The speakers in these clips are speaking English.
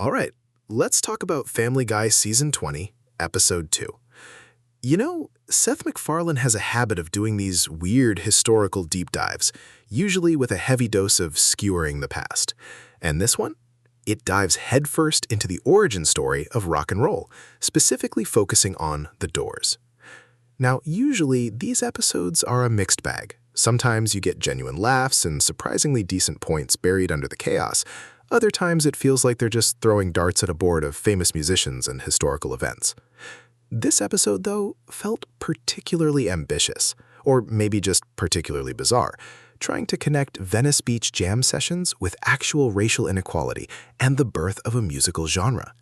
All right, let's talk about Family Guy Season 20, Episode 2. You know, Seth MacFarlane has a habit of doing these weird historical deep dives, usually with a heavy dose of skewering the past. And this one? It dives headfirst into the origin story of rock and roll, specifically focusing on the Doors. Now, usually, these episodes are a mixed bag. Sometimes you get genuine laughs and surprisingly decent points buried under the chaos. Other times it feels like they're just throwing darts at a board of famous musicians and historical events. This episode, though, felt particularly ambitious, or maybe just particularly bizarre, trying to connect Venice Beach jam sessions with actual racial inequality and the birth of a musical genre.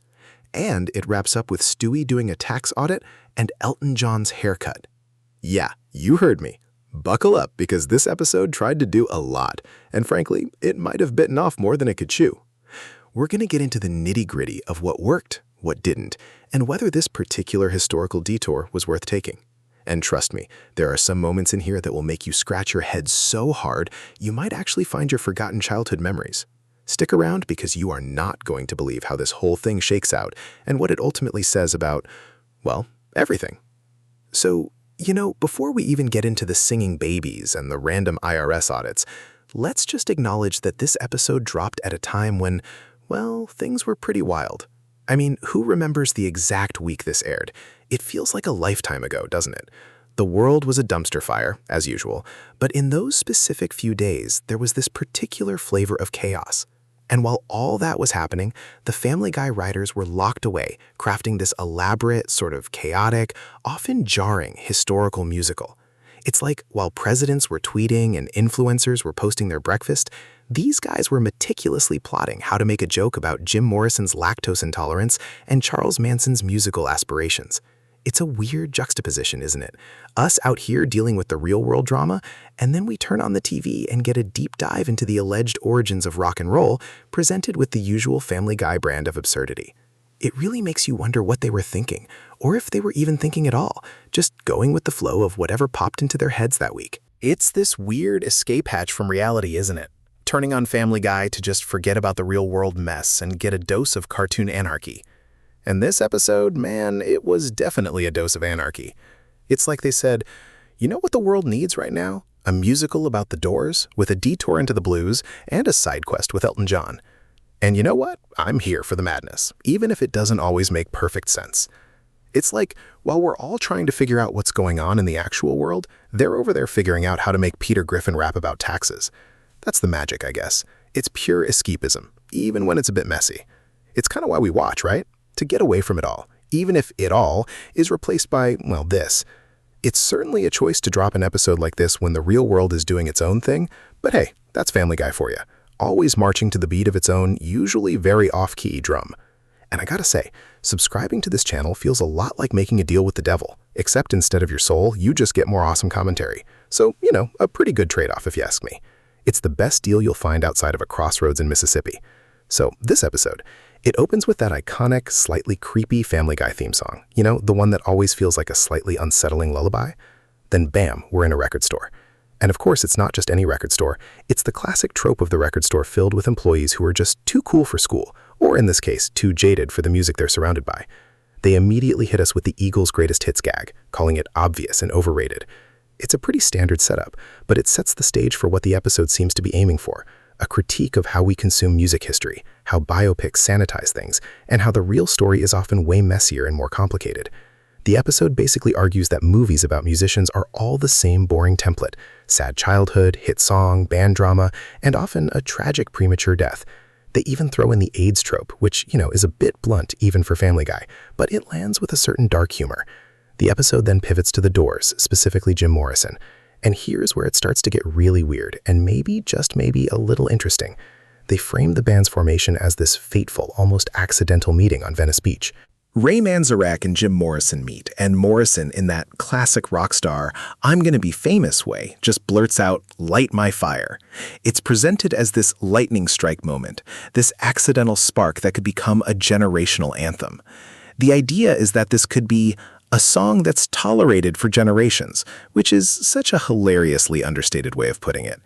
And it wraps up with Stewie doing a tax audit and Elton John's haircut. Yeah, you heard me. Buckle up, because this episode tried to do a lot, and frankly, it might have bitten off more than it could chew. We're going to get into the nitty-gritty of what worked, what didn't, and whether this particular historical detour was worth taking. And trust me, there are some moments in here that will make you scratch your head so hard you might actually find your forgotten childhood memories. Stick around, because you are not going to believe how this whole thing shakes out and what it ultimately says about, well, everything. So, you know, before we even get into the singing babies and the random IRS audits, let's just acknowledge that this episode dropped at a time when, well, things were pretty wild. I mean, who remembers the exact week this aired? It feels like a lifetime ago, doesn't it? The world was a dumpster fire, as usual, but in those specific few days, there was this particular flavor of chaos. And while all that was happening, the Family Guy writers were locked away, crafting this elaborate, sort of chaotic, often jarring historical musical. It's like while presidents were tweeting and influencers were posting their breakfast, these guys were meticulously plotting how to make a joke about Jim Morrison's lactose intolerance and Charles Manson's musical aspirations. It's a weird juxtaposition, isn't it? Us out here dealing with the real-world drama, and then we turn on the TV and get a deep dive into the alleged origins of rock and roll, presented with the usual Family Guy brand of absurdity. It really makes you wonder what they were thinking, or if they were even thinking at all, just going with the flow of whatever popped into their heads that week. It's this weird escape hatch from reality, isn't it? Turning on Family Guy to just forget about the real-world mess and get a dose of cartoon anarchy. And this episode, man, it was definitely a dose of anarchy. It's like they said, you know what the world needs right now? A musical about the Doors, with a detour into the blues, and a side quest with Elton John. And you know what? I'm here for the madness, even if it doesn't always make perfect sense. It's like, while we're all trying to figure out what's going on in the actual world, they're over there figuring out how to make Peter Griffin rap about taxes. That's the magic, I guess. It's pure escapism, even when it's a bit messy. It's kind of why we watch, right? To get away from it all, even if it all is replaced by, well, this. It's certainly a choice to drop an episode like this when the real world is doing its own thing, but hey, that's Family Guy for you. Always marching to the beat of its own, usually very off-key drum. And I gotta say, subscribing to this channel feels a lot like making a deal with the devil, except instead of your soul, you just get more awesome commentary. So, you know, a pretty good trade-off if you ask me. It's the best deal you'll find outside of a crossroads in Mississippi. So, this episode, it opens with that iconic, slightly creepy Family Guy theme song. You know, the one that always feels like a slightly unsettling lullaby? Then bam, we're in a record store. And of course, it's not just any record store. It's the classic trope of the record store filled with employees who are just too cool for school, or in this case, too jaded for the music they're surrounded by. They immediately hit us with the Eagles' greatest hits gag, calling it obvious and overrated. It's a pretty standard setup, but it sets the stage for what the episode seems to be aiming for. A critique of how we consume music history, how biopics sanitize things, and how the real story is often way messier and more complicated. The episode basically argues that movies about musicians are all the same boring template: sad childhood, hit song, band drama, and often a tragic premature death. They even throw in the AIDS trope, which, you know, is a bit blunt even for Family Guy, but it lands with a certain dark humor. The episode then pivots to the Doors, specifically Jim Morrison. And here's where it starts to get really weird, and maybe, just maybe, a little interesting. They frame the band's formation as this fateful, almost accidental meeting on Venice Beach. Ray Manzarek and Jim Morrison meet, and Morrison, in that classic rock star, I'm gonna be famous way, just blurts out, "Light my fire." It's presented as this lightning strike moment, this accidental spark that could become a generational anthem. The idea is that this could be a song that's tolerated for generations, which is such a hilariously understated way of putting it.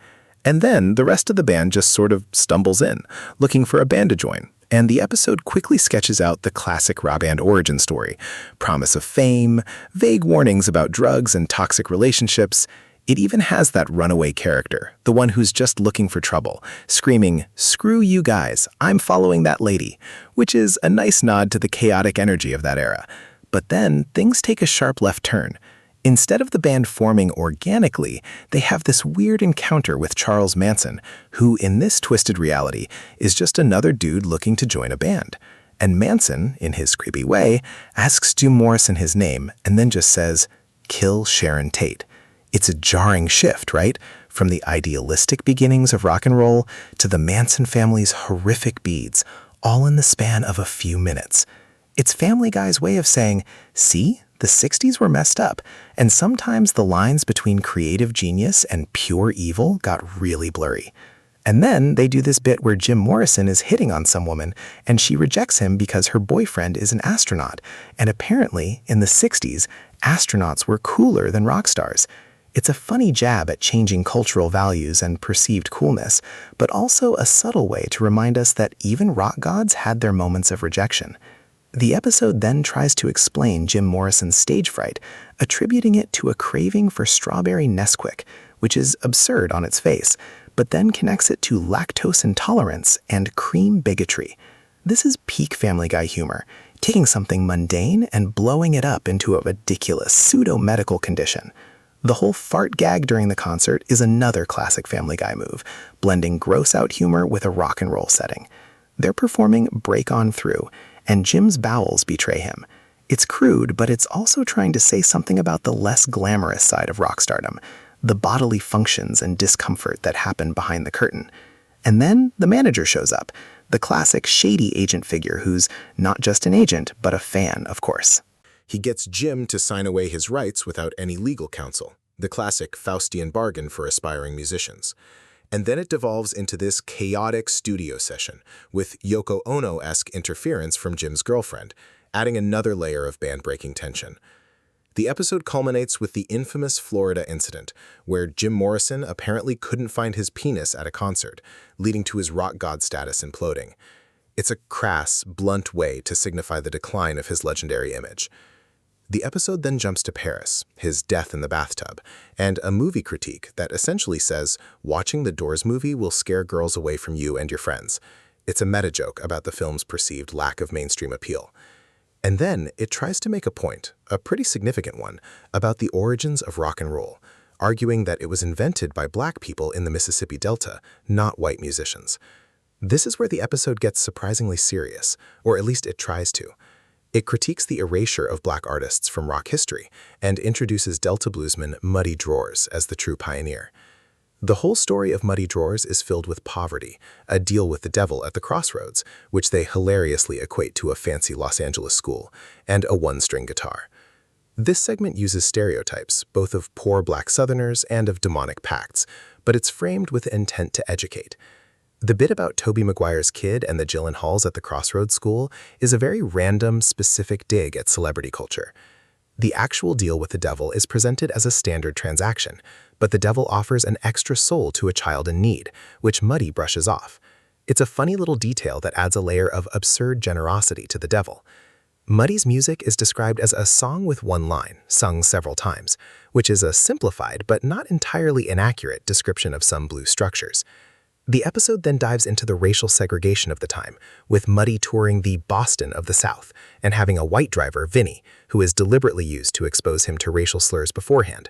And then the rest of the band just sort of stumbles in, looking for a band to join. and the episode quickly sketches out the classic rock band origin story. Promise of fame, vague warnings about drugs and toxic relationships. It even has that runaway character, the one who's just looking for trouble, screaming, "Screw you guys, I'm following that lady," which is a nice nod to the chaotic energy of that era. But then things take a sharp left turn. Instead of the band forming organically, they have this weird encounter with Charles Manson, who in this twisted reality is just another dude looking to join a band. And Manson, in his creepy way, asks Jim Morrison his name and then just says, "Kill Sharon Tate." It's a jarring shift, right? From the idealistic beginnings of rock and roll to the Manson family's horrific deeds, all in the span of a few minutes. It's Family Guy's way of saying, see, the 60s were messed up, and sometimes the lines between creative genius and pure evil got really blurry. And then they do this bit where Jim Morrison is hitting on some woman, and she rejects him because her boyfriend is an astronaut. And apparently, in the 60s, astronauts were cooler than rock stars. It's a funny jab at changing cultural values and perceived coolness, but also a subtle way to remind us that even rock gods had their moments of rejection. The episode then tries to explain Jim Morrison's stage fright, attributing it to a craving for strawberry Nesquick, which is absurd on its face, but then connects it to lactose intolerance and cream bigotry. This is peak Family Guy humor, taking something mundane and blowing it up into a ridiculous pseudo-medical condition. The whole fart gag during the concert is another classic Family Guy move, blending gross-out humor with a rock and roll setting. They're performing Break On Through, and Jim's bowels betray him. It's crude, but it's also trying to say something about the less glamorous side of rock stardom, the bodily functions and discomfort that happen behind the curtain. And then the manager shows up, the classic shady agent figure who's not just an agent, but a fan, of course. He gets Jim to sign away his rights without any legal counsel, the classic Faustian bargain for aspiring musicians. And then it devolves into this chaotic studio session, with Yoko Ono-esque interference from Jim's girlfriend, adding another layer of band-breaking tension. The episode culminates with the infamous Florida incident, where Jim Morrison apparently couldn't find his penis at a concert, leading to his rock god status imploding. It's a crass, blunt way to signify the decline of his legendary image. The episode then jumps to Paris, his death in the bathtub, and a movie critique that essentially says, watching the Doors movie will scare girls away from you and your friends. It's a meta-joke about the film's perceived lack of mainstream appeal. And then it tries to make a point, a pretty significant one, about the origins of rock and roll, arguing that it was invented by black people in the Mississippi Delta, not white musicians. This is where the episode gets surprisingly serious, or at least it tries to. It critiques the erasure of black artists from rock history and introduces Delta bluesman Muddy Drawers as the true pioneer. The whole story of Muddy Drawers is filled with poverty, a deal with the devil at the crossroads, which they hilariously equate to a fancy Los Angeles school, and a one-string guitar. This segment uses stereotypes, both of poor black Southerners and of demonic pacts, but it's framed with intent to educate. The bit about Tobey Maguire's kid and the Gyllenhaals at the Crossroads School is a very random, specific dig at celebrity culture. The actual deal with the devil is presented as a standard transaction, but the devil offers an extra soul to a child in need, which Muddy brushes off. It's a funny little detail that adds a layer of absurd generosity to the devil. Muddy's music is described as a song with one line, sung several times, which is a simplified but not entirely inaccurate description of some blues structures. The episode then dives into the racial segregation of the time, with Muddy touring the Boston of the South and having a white driver, Vinny, who is deliberately used to expose him to racial slurs beforehand.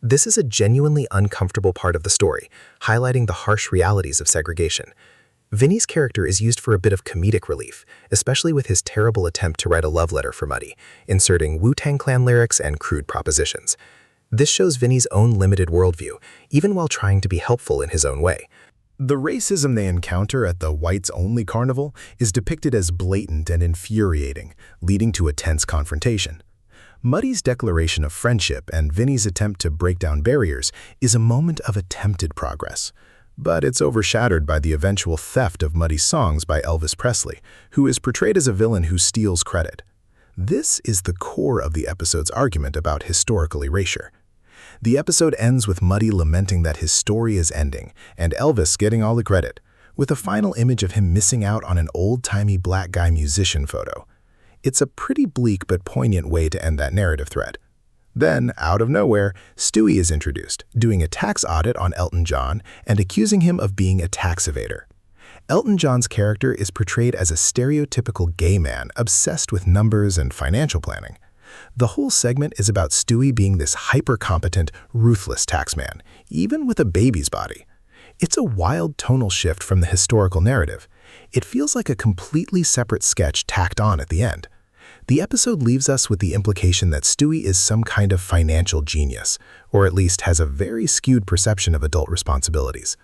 This is a genuinely uncomfortable part of the story, highlighting the harsh realities of segregation. Vinny's character is used for a bit of comedic relief, especially with his terrible attempt to write a love letter for Muddy, inserting Wu-Tang Clan lyrics and crude propositions. This shows Vinny's own limited worldview, even while trying to be helpful in his own way. The racism they encounter at the whites-only carnival is depicted as blatant and infuriating, leading to a tense confrontation. Muddy's declaration of friendship and Vinny's attempt to break down barriers is a moment of attempted progress. But it's overshadowed by the eventual theft of Muddy's songs by Elvis Presley, who is portrayed as a villain who steals credit. This is the core of the episode's argument about historical erasure. The episode ends with Muddy lamenting that his story is ending, and Elvis getting all the credit, with a final image of him missing out on an old-timey black guy musician photo. It's a pretty bleak but poignant way to end that narrative thread. Then, out of nowhere, Stewie is introduced, doing a tax audit on Elton John and accusing him of being a tax evader. Elton John's character is portrayed as a stereotypical gay man obsessed with numbers and financial planning. The whole segment is about Stewie being this hyper-competent, ruthless taxman, even with a baby's body. It's a wild tonal shift from the historical narrative. It feels like a completely separate sketch tacked on at the end. The episode leaves us with the implication that Stewie is some kind of financial genius, or at least has a very skewed perception of adult responsibilities.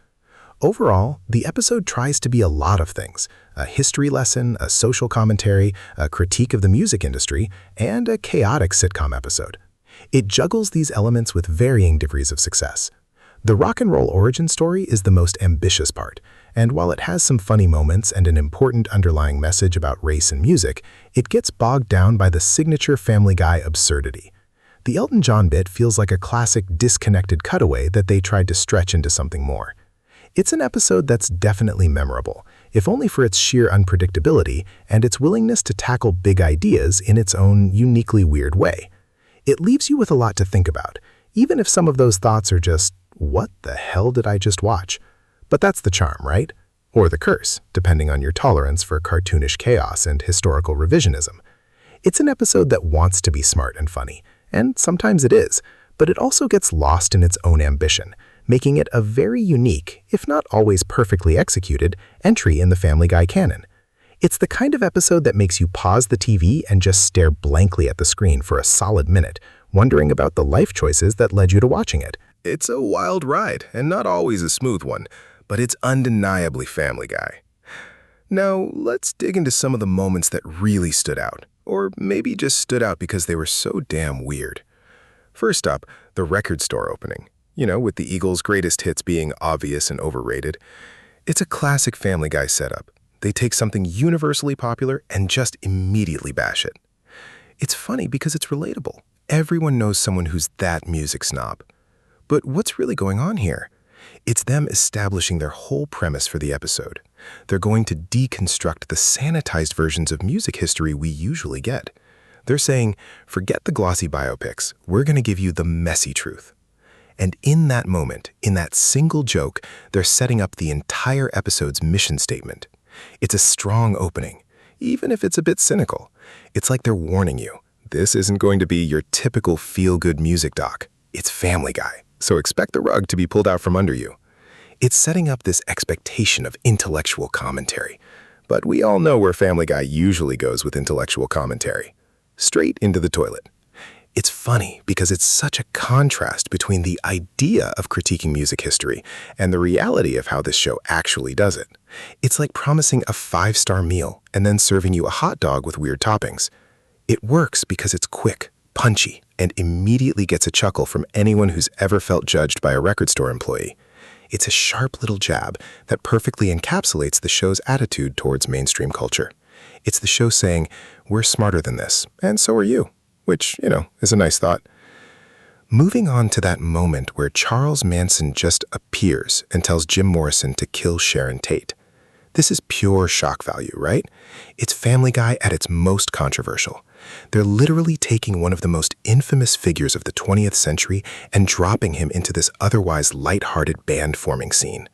Overall, the episode tries to be a lot of things: a history lesson, a social commentary, a critique of the music industry, and a chaotic sitcom episode. It juggles these elements with varying degrees of success. The rock and roll origin story is the most ambitious part, and while it has some funny moments and an important underlying message about race and music, it gets bogged down by the signature Family Guy absurdity. The Elton John bit feels like a classic disconnected cutaway that they tried to stretch into something more. It's an episode that's definitely memorable, if only for its sheer unpredictability and its willingness to tackle big ideas in its own uniquely weird way. It leaves you with a lot to think about, even if some of those thoughts are just, "What the hell did I just watch?" But that's the charm, right? Or the curse, depending on your tolerance for cartoonish chaos and historical revisionism. It's an episode that wants to be smart and funny, and sometimes it is, but it also gets lost in its own ambition, making it a very unique, if not always perfectly executed, entry in the Family Guy canon. It's the kind of episode that makes you pause the TV and just stare blankly at the screen for a solid minute, wondering about the life choices that led you to watching it. It's a wild ride, and not always a smooth one, but it's undeniably Family Guy. Now, let's dig into some of the moments that really stood out, or maybe just stood out because they were so damn weird. First up, the record store opening. With the Eagles' greatest hits being obvious and overrated. It's a classic Family Guy setup. They take something universally popular and just immediately bash it. It's funny because it's relatable. Everyone knows someone who's that music snob. But what's really going on here? It's them establishing their whole premise for the episode. They're going to deconstruct the sanitized versions of music history we usually get. They're saying, forget the glossy biopics, we're going to give you the messy truth. And in that moment, in that single joke, they're setting up the entire episode's mission statement. It's a strong opening, even if it's a bit cynical. It's like they're warning you, this isn't going to be your typical feel-good music doc. It's Family Guy. So expect the rug to be pulled out from under you. It's setting up this expectation of intellectual commentary. But we all know where Family Guy usually goes with intellectual commentary. Straight into the toilet. It's funny because it's such a contrast between the idea of critiquing music history and the reality of how this show actually does it. It's like promising a 5-star meal and then serving you a hot dog with weird toppings. It works because it's quick, punchy, and immediately gets a chuckle from anyone who's ever felt judged by a record store employee. It's a sharp little jab that perfectly encapsulates the show's attitude towards mainstream culture. It's the show saying, we're smarter than this, and so are you, which, is a nice thought. Moving on to that moment where Charles Manson just appears and tells Jim Morrison to kill Sharon Tate. This is pure shock value, right? It's Family Guy at its most controversial. They're literally taking one of the most infamous figures of the 20th century and dropping him into this otherwise lighthearted band-forming scene.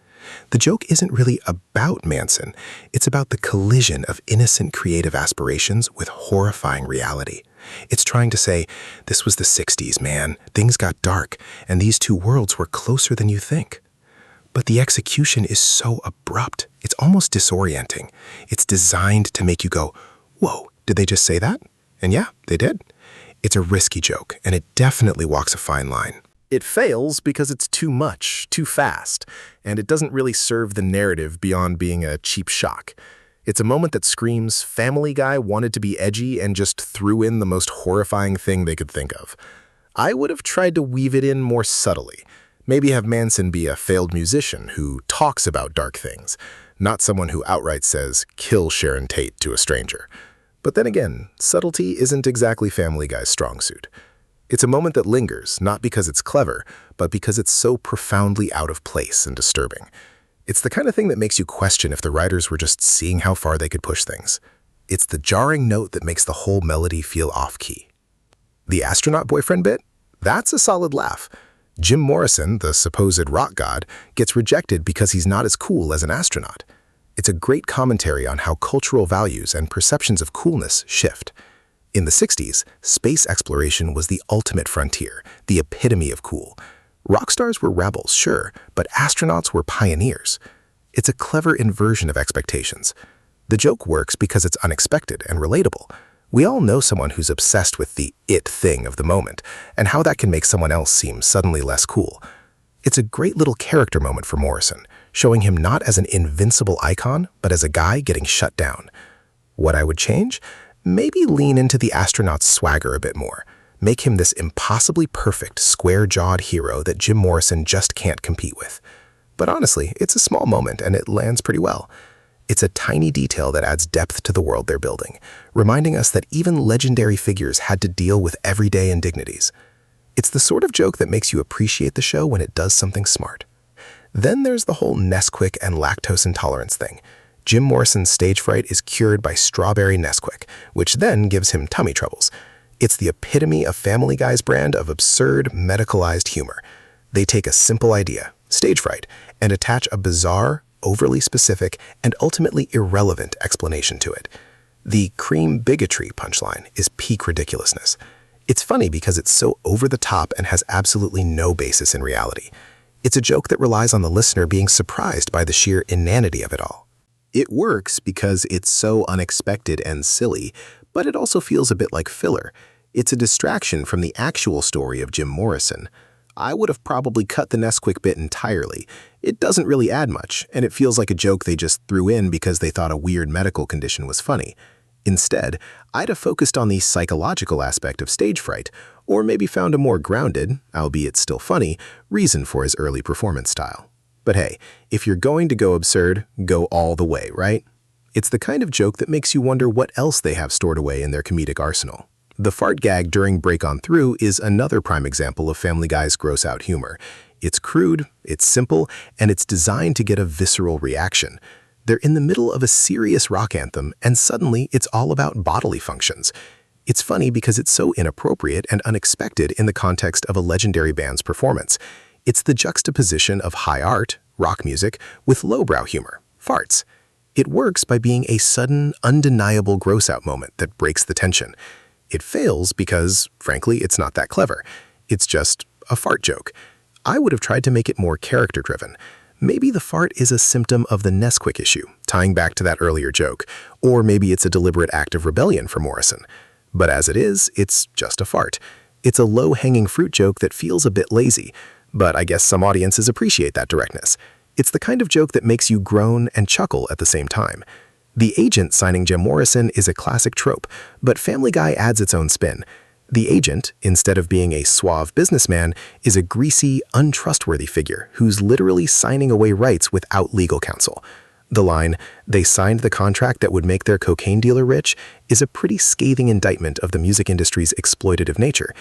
The joke isn't really about Manson. It's about the collision of innocent creative aspirations with horrifying reality. It's trying to say, this was the 60s, man. Things got dark, and these two worlds were closer than you think. But the execution is so abrupt, it's almost disorienting. It's designed to make you go, whoa, did they just say that? And yeah, they did. It's a risky joke, and it definitely walks a fine line. It fails because it's too much, too fast, and it doesn't really serve the narrative beyond being a cheap shock. It's a moment that screams, Family Guy wanted to be edgy and just threw in the most horrifying thing they could think of. I would have tried to weave it in more subtly. Maybe have Manson be a failed musician who talks about dark things, not someone who outright says, kill Sharon Tate to a stranger. But then again, subtlety isn't exactly Family Guy's strong suit. It's a moment that lingers, not because it's clever, but because it's so profoundly out of place and disturbing. It's the kind of thing that makes you question if the writers were just seeing how far they could push things. It's the jarring note that makes the whole melody feel off-key. The astronaut boyfriend bit? That's a solid laugh. Jim Morrison, the supposed rock god, gets rejected because he's not as cool as an astronaut. It's a great commentary on how cultural values and perceptions of coolness shift. In the 60s, space exploration was the ultimate frontier, the epitome of cool. Rock stars were rebels, sure, but astronauts were pioneers. It's a clever inversion of expectations. The joke works because it's unexpected and relatable. We all know someone who's obsessed with the it thing of the moment, and how that can make someone else seem suddenly less cool. It's a great little character moment for Morrison, showing him not as an invincible icon, but as a guy getting shut down. What I would change? Maybe lean into the astronaut's swagger a bit more. Make him this impossibly perfect, square-jawed hero that Jim Morrison just can't compete with. But honestly, it's a small moment and it lands pretty well. It's a tiny detail that adds depth to the world they're building, reminding us that even legendary figures had to deal with everyday indignities. It's the sort of joke that makes you appreciate the show when it does something smart. Then there's the whole Nesquick and lactose intolerance thing. Jim Morrison's stage fright is cured by strawberry Nesquick, which then gives him tummy troubles. It's the epitome of Family Guy's brand of absurd, medicalized humor. They take a simple idea, stage fright, and attach a bizarre, overly specific, and ultimately irrelevant explanation to it. The cream bigotry punchline is peak ridiculousness. It's funny because it's so over the top and has absolutely no basis in reality. It's a joke that relies on the listener being surprised by the sheer inanity of it all. It works because it's so unexpected and silly, but it also feels a bit like filler. It's a distraction from the actual story of Jim Morrison. I would have probably cut the Nesquick bit entirely. It doesn't really add much, and it feels like a joke they just threw in because they thought a weird medical condition was funny. Instead, I'd have focused on the psychological aspect of stage fright, or maybe found a more grounded, albeit still funny, reason for his early performance style. But hey, if you're going to go absurd, go all the way, right? It's the kind of joke that makes you wonder what else they have stored away in their comedic arsenal. The fart gag during Break On Through is another prime example of Family Guy's gross-out humor. It's crude, it's simple, and it's designed to get a visceral reaction. They're in the middle of a serious rock anthem, and suddenly it's all about bodily functions. It's funny because it's so inappropriate and unexpected in the context of a legendary band's performance. It's the juxtaposition of high art, rock music, with lowbrow humor, farts. It works by being a sudden, undeniable gross-out moment that breaks the tension. It fails because, frankly, it's not that clever. It's just a fart joke. I would have tried to make it more character-driven. Maybe the fart is a symptom of the Nesquick issue, tying back to that earlier joke, or maybe it's a deliberate act of rebellion for Morrison. But as it is, it's just a fart. It's a low-hanging fruit joke that feels a bit lazy, but I guess some audiences appreciate that directness. It's the kind of joke that makes you groan and chuckle at the same time. The agent signing Jim Morrison is a classic trope, but Family Guy adds its own spin. The agent, instead of being a suave businessman, is a greasy, untrustworthy figure who's literally signing away rights without legal counsel. The line, "They signed the contract that would make their cocaine dealer rich," is a pretty scathing indictment of the music industry's exploitative nature.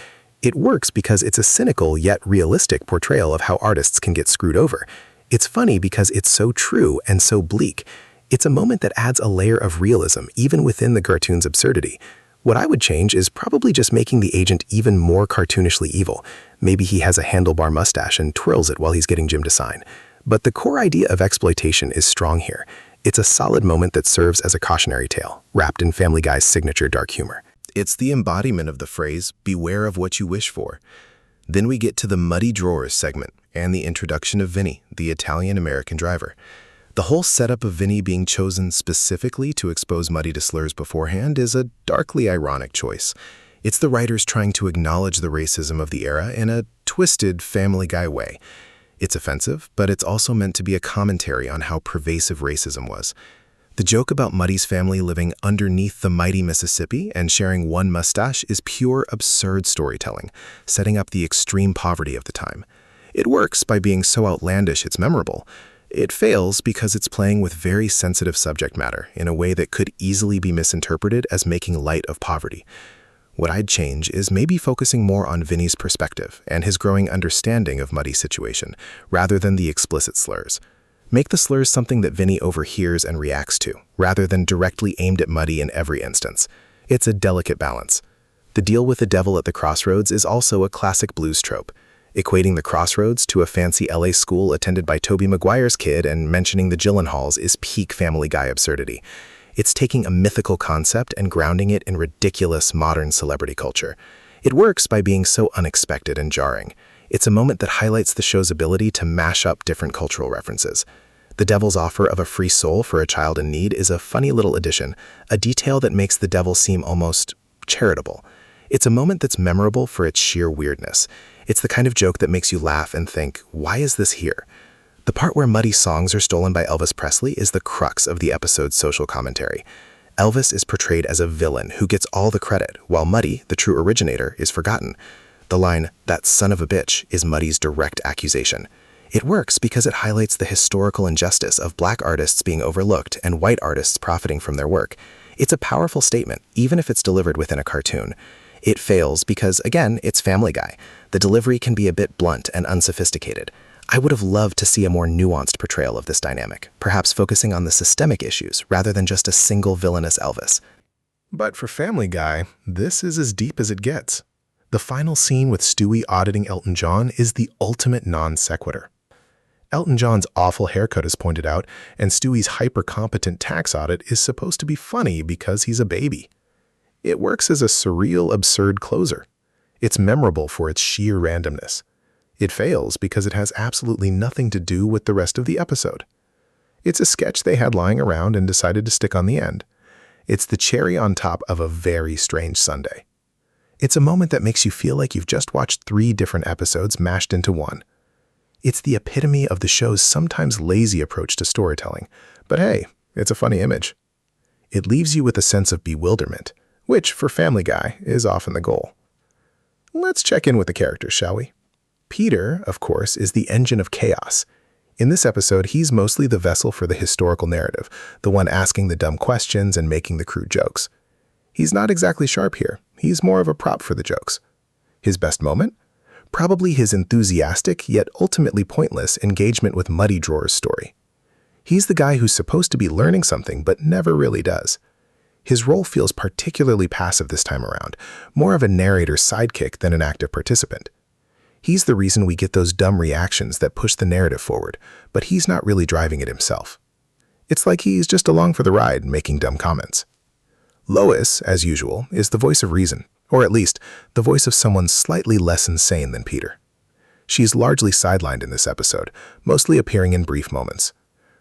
It works because it's a cynical yet realistic portrayal of how artists can get screwed over. It's funny because it's so true and so bleak. It's a moment that adds a layer of realism even within the cartoon's absurdity. What I would change is probably just making the agent even more cartoonishly evil. Maybe he has a handlebar mustache and twirls it while he's getting Jim to sign. But the core idea of exploitation is strong here. It's a solid moment that serves as a cautionary tale, wrapped in Family Guy's signature dark humor. It's the embodiment of the phrase, "beware of what you wish for." Then we get to the Muddy Drawers segment and the introduction of Vinny, the Italian-American driver. The whole setup of Vinny being chosen specifically to expose Muddy to slurs beforehand is a darkly ironic choice. It's the writers trying to acknowledge the racism of the era in a twisted Family Guy way. It's offensive, but it's also meant to be a commentary on how pervasive racism was. The joke about Muddy's family living underneath the mighty Mississippi and sharing one mustache is pure absurd storytelling, setting up the extreme poverty of the time. It works by being so outlandish it's memorable. It fails because it's playing with very sensitive subject matter in a way that could easily be misinterpreted as making light of poverty. What I'd change is maybe focusing more on Vinny's perspective and his growing understanding of Muddy's situation, rather than the explicit slurs. Make the slurs something that Vinny overhears and reacts to, rather than directly aimed at Muddy in every instance. It's a delicate balance. The deal with the devil at the crossroads is also a classic blues trope. Equating the crossroads to a fancy LA school attended by Tobey Maguire's kid and mentioning the Gyllenhaals is peak Family Guy absurdity. It's taking a mythical concept and grounding it in ridiculous modern celebrity culture. It works by being so unexpected and jarring. It's a moment that highlights the show's ability to mash up different cultural references. The devil's offer of a free soul for a child in need is a funny little addition, a detail that makes the devil seem almost charitable. It's a moment that's memorable for its sheer weirdness. It's the kind of joke that makes you laugh and think, why is this here? The part where Muddy's songs are stolen by Elvis Presley is the crux of the episode's social commentary. Elvis is portrayed as a villain who gets all the credit, while Muddy, the true originator, is forgotten. The line, "that son of a bitch," is Muddy's direct accusation. It works because it highlights the historical injustice of black artists being overlooked and white artists profiting from their work. It's a powerful statement, even if it's delivered within a cartoon. It fails because, again, it's Family Guy. The delivery can be a bit blunt and unsophisticated. I would have loved to see a more nuanced portrayal of this dynamic, perhaps focusing on the systemic issues rather than just a single villainous Elvis. But for Family Guy, this is as deep as it gets. The final scene with Stewie auditing Elton John is the ultimate non sequitur. Elton John's awful haircut is pointed out, and Stewie's hyper-competent tax audit is supposed to be funny because he's a baby. It works as a surreal, absurd closer. It's memorable for its sheer randomness. It fails because it has absolutely nothing to do with the rest of the episode. It's a sketch they had lying around and decided to stick on the end. It's the cherry on top of a very strange Sunday. It's a moment that makes you feel like you've just watched 3 different episodes mashed into one. It's the epitome of the show's sometimes lazy approach to storytelling, but hey, it's a funny image. It leaves you with a sense of bewilderment, which, for Family Guy, is often the goal. Let's check in with the characters, shall we? Peter, of course, is the engine of chaos. In this episode, he's mostly the vessel for the historical narrative, the one asking the dumb questions and making the crude jokes. He's not exactly sharp here. He's more of a prop for the jokes. His best moment? Probably his enthusiastic, yet ultimately pointless, engagement with Muddy Drawer's story. He's the guy who's supposed to be learning something, but never really does. His role feels particularly passive this time around, more of a narrator's sidekick than an active participant. He's the reason we get those dumb reactions that push the narrative forward, but he's not really driving it himself. It's like he's just along for the ride, making dumb comments. Lois, as usual, is the voice of reason, or at least the voice of someone slightly less insane than Peter. She's largely sidelined in this episode, mostly appearing in brief moments.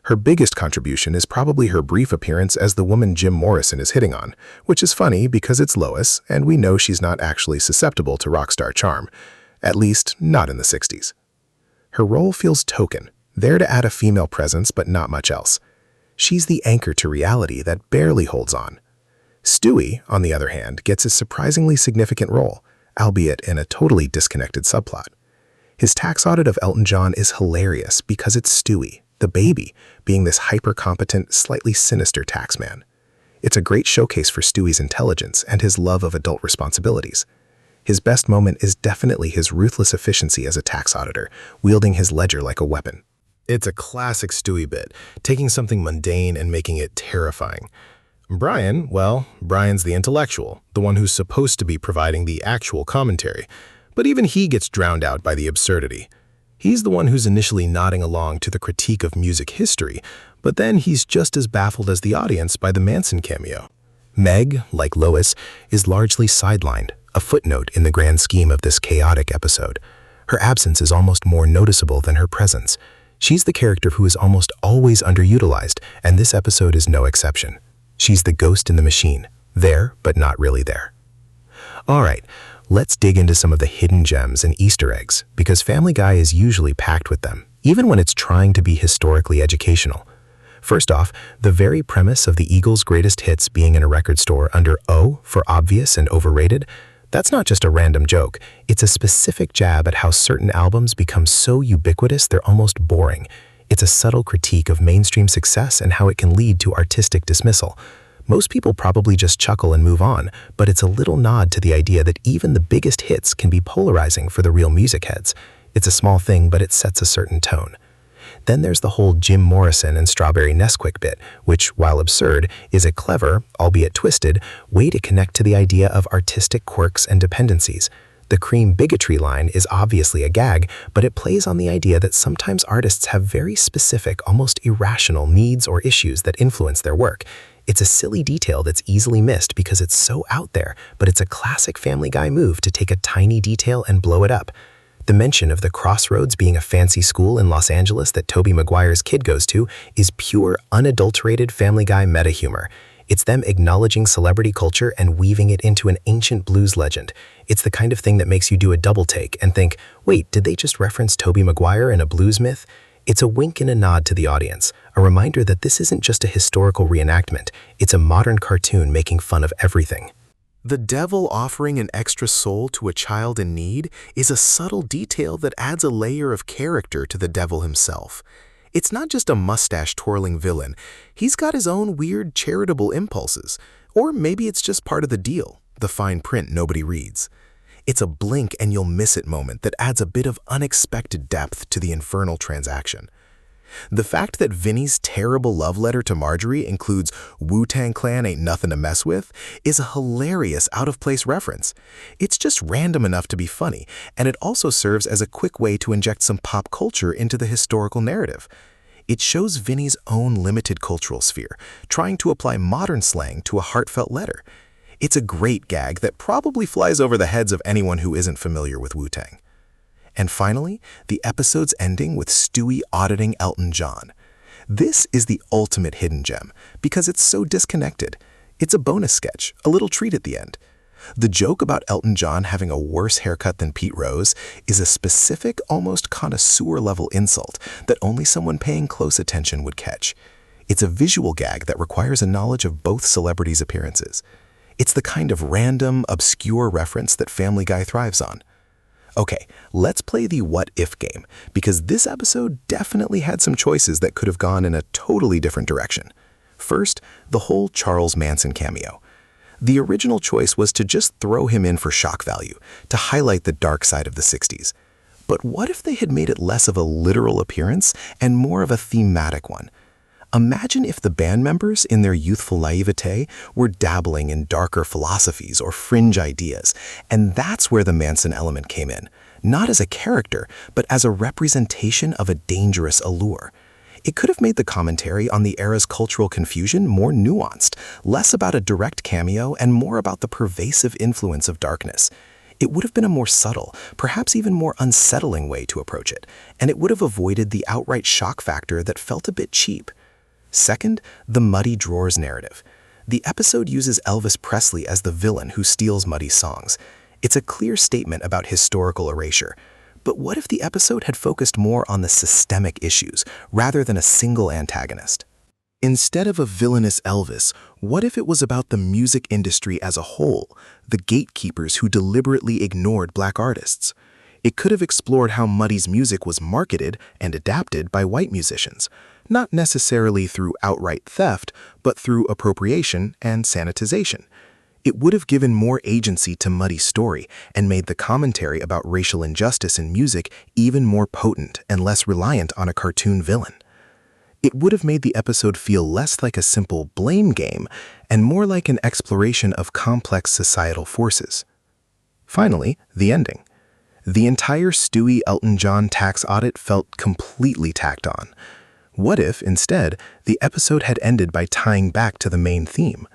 Her biggest contribution is probably her brief appearance as the woman Jim Morrison is hitting on, which is funny because it's Lois, and we know she's not actually susceptible to rock star charm, at least not in the 60s. Her role feels token, there to add a female presence but not much else. She's the anchor to reality that barely holds on. Stewie, on the other hand, gets a surprisingly significant role, albeit in a totally disconnected subplot. His tax audit of Elton John is hilarious because it's Stewie, the baby, being this hyper-competent, slightly sinister taxman. It's a great showcase for Stewie's intelligence and his love of adult responsibilities. His best moment is definitely his ruthless efficiency as a tax auditor, wielding his ledger like a weapon. It's a classic Stewie bit, taking something mundane and making it terrifying. Brian, well, Brian's the intellectual, the one who's supposed to be providing the actual commentary, but even he gets drowned out by the absurdity. He's the one who's initially nodding along to the critique of music history, but then he's just as baffled as the audience by the Manson cameo. Meg, like Lois, is largely sidelined, a footnote in the grand scheme of this chaotic episode. Her absence is almost more noticeable than her presence. She's the character who is almost always underutilized, and this episode is no exception. She's the ghost in the machine, there but not really there. All right, let's dig into some of the hidden gems and Easter eggs, because Family Guy is usually packed with them, even when it's trying to be historically educational. First off, the very premise of the Eagles' greatest hits being in a record store under O for obvious and overrated, that's not just a random joke. It's a specific jab at how certain albums become so ubiquitous they're almost boring. It's a subtle critique of mainstream success and how it can lead to artistic dismissal. Most people probably just chuckle and move on, but it's a little nod to the idea that even the biggest hits can be polarizing for the real music heads. It's a small thing, but it sets a certain tone. Then there's the whole Jim Morrison and strawberry Nesquick bit, which, while absurd, is a clever, albeit twisted, way to connect to the idea of artistic quirks and dependencies. The cream bigotry line is obviously a gag, but it plays on the idea that sometimes artists have very specific, almost irrational needs or issues that influence their work. It's a silly detail that's easily missed because it's so out there, but it's a classic Family Guy move to take a tiny detail and blow it up. The mention of the Crossroads being a fancy school in Los Angeles that Tobey Maguire's kid goes to is pure, unadulterated Family Guy meta-humor. It's them acknowledging celebrity culture and weaving it into an ancient blues legend. It's the kind of thing that makes you do a double take and think, wait, did they just reference Tobey Maguire in a blues myth? It's a wink and a nod to the audience, a reminder that this isn't just a historical reenactment, it's a modern cartoon making fun of everything. The devil offering an extra soul to a child in need is a subtle detail that adds a layer of character to the devil himself. It's not just a mustache-twirling villain. He's got his own weird charitable impulses. Or maybe it's just part of the deal, the fine print nobody reads. It's a blink and you'll miss it moment that adds a bit of unexpected depth to the infernal transaction. The fact that Vinny's terrible love letter to Marjorie includes Wu-Tang Clan ain't nothing to mess with is a hilarious out-of-place reference. It's just random enough to be funny, and it also serves as a quick way to inject some pop culture into the historical narrative. It shows Vinny's own limited cultural sphere, trying to apply modern slang to a heartfelt letter. It's a great gag that probably flies over the heads of anyone who isn't familiar with Wu-Tang. And finally, the episode's ending with Stewie auditing Elton John. This is the ultimate hidden gem because it's so disconnected. It's a bonus sketch, a little treat at the end. The joke about Elton John having a worse haircut than Pete Rose is a specific, almost connoisseur-level insult that only someone paying close attention would catch. It's a visual gag that requires a knowledge of both celebrities' appearances. It's the kind of random, obscure reference that Family Guy thrives on. Okay, let's play the what-if game, because this episode definitely had some choices that could have gone in a totally different direction. First, the whole Charles Manson cameo. The original choice was to just throw him in for shock value, to highlight the dark side of the 60s. But what if they had made it less of a literal appearance and more of a thematic one? Imagine if the band members, in their youthful naivete, were dabbling in darker philosophies or fringe ideas, and that's where the Manson element came in, not as a character, but as a representation of a dangerous allure. It could have made the commentary on the era's cultural confusion more nuanced, less about a direct cameo and more about the pervasive influence of darkness. It would have been a more subtle, perhaps even more unsettling way to approach it, and it would have avoided the outright shock factor that felt a bit cheap. Second, the Muddy Drawers narrative. The episode uses Elvis Presley as the villain who steals Muddy's songs. It's a clear statement about historical erasure. But what if the episode had focused more on the systemic issues, rather than a single antagonist? Instead of a villainous Elvis, what if it was about the music industry as a whole, the gatekeepers who deliberately ignored black artists? It could have explored how Muddy's music was marketed and adapted by white musicians, not necessarily through outright theft, but through appropriation and sanitization. It would have given more agency to Muddy's story and made the commentary about racial injustice in music even more potent and less reliant on a cartoon villain. It would have made the episode feel less like a simple blame game and more like an exploration of complex societal forces. Finally, the ending. The entire Stewie Elton John tax audit felt completely tacked on. What if, instead, the episode had ended by tying back to the main theme?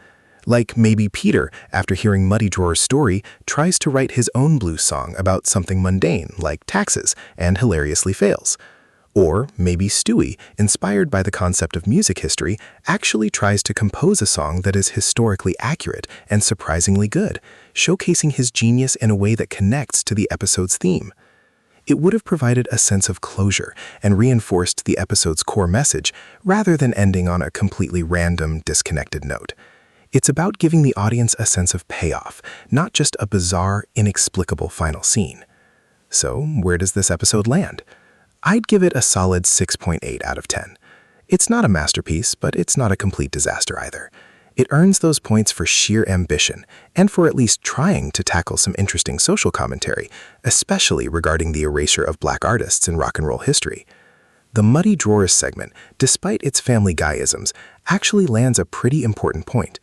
Like maybe Peter, after hearing Muddy Drawer's story, tries to write his own blues song about something mundane, like taxes, and hilariously fails. Or maybe Stewie, inspired by the concept of music history, actually tries to compose a song that is historically accurate and surprisingly good, showcasing his genius in a way that connects to the episode's theme. It would have provided a sense of closure and reinforced the episode's core message rather than ending on a completely random, disconnected note. It's about giving the audience a sense of payoff, not just a bizarre, inexplicable final scene. So, where does this episode land? I'd give it a solid 6.8 out of 10. It's not a masterpiece, but it's not a complete disaster either. It earns those points for sheer ambition and for at least trying to tackle some interesting social commentary, especially regarding the erasure of black artists in rock and roll history. the Muddy Drawers segment, despite its Family Guy-isms, actually lands a pretty important point.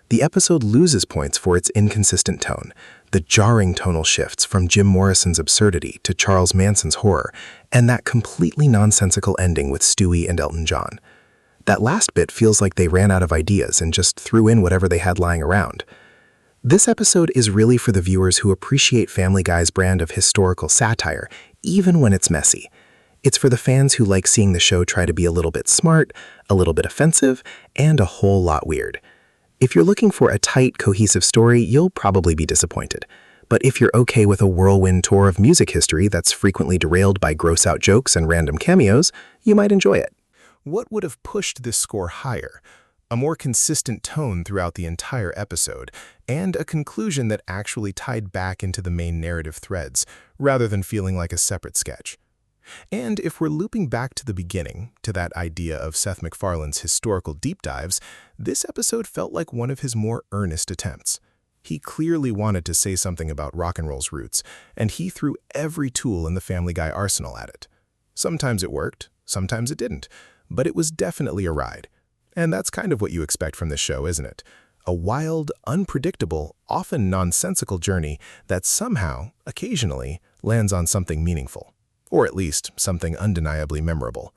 The episode loses points for its inconsistent tone, the jarring tonal shifts from Jim Morrison's absurdity to Charles Manson's horror, and that completely nonsensical ending with Stewie and Elton John. That last bit feels like they ran out of ideas and just threw in whatever they had lying around. This episode is really for the viewers who appreciate Family Guy's brand of historical satire, even when it's messy. It's for the fans who like seeing the show try to be a little bit smart, a little bit offensive, and a whole lot weird. If you're looking for a tight, cohesive story, you'll probably be disappointed. But if you're okay with a whirlwind tour of music history that's frequently derailed by gross-out jokes and random cameos, you might enjoy it. What would have pushed this score higher? A more consistent tone throughout the entire episode, and a conclusion that actually tied back into the main narrative threads, rather than feeling like a separate sketch. And if we're looping back to the beginning, to that idea of Seth MacFarlane's historical deep dives, this episode felt like one of his more earnest attempts. He clearly wanted to say something about rock and roll's roots, and he threw every tool in the Family Guy arsenal at it. Sometimes it worked, sometimes it didn't, but it was definitely a ride. And that's kind of what you expect from this show, isn't it? A wild, unpredictable, often nonsensical journey that somehow, occasionally, lands on something meaningful. Or at least something undeniably memorable.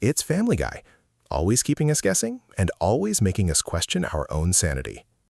It's Family Guy, always keeping us guessing and always making us question our own sanity.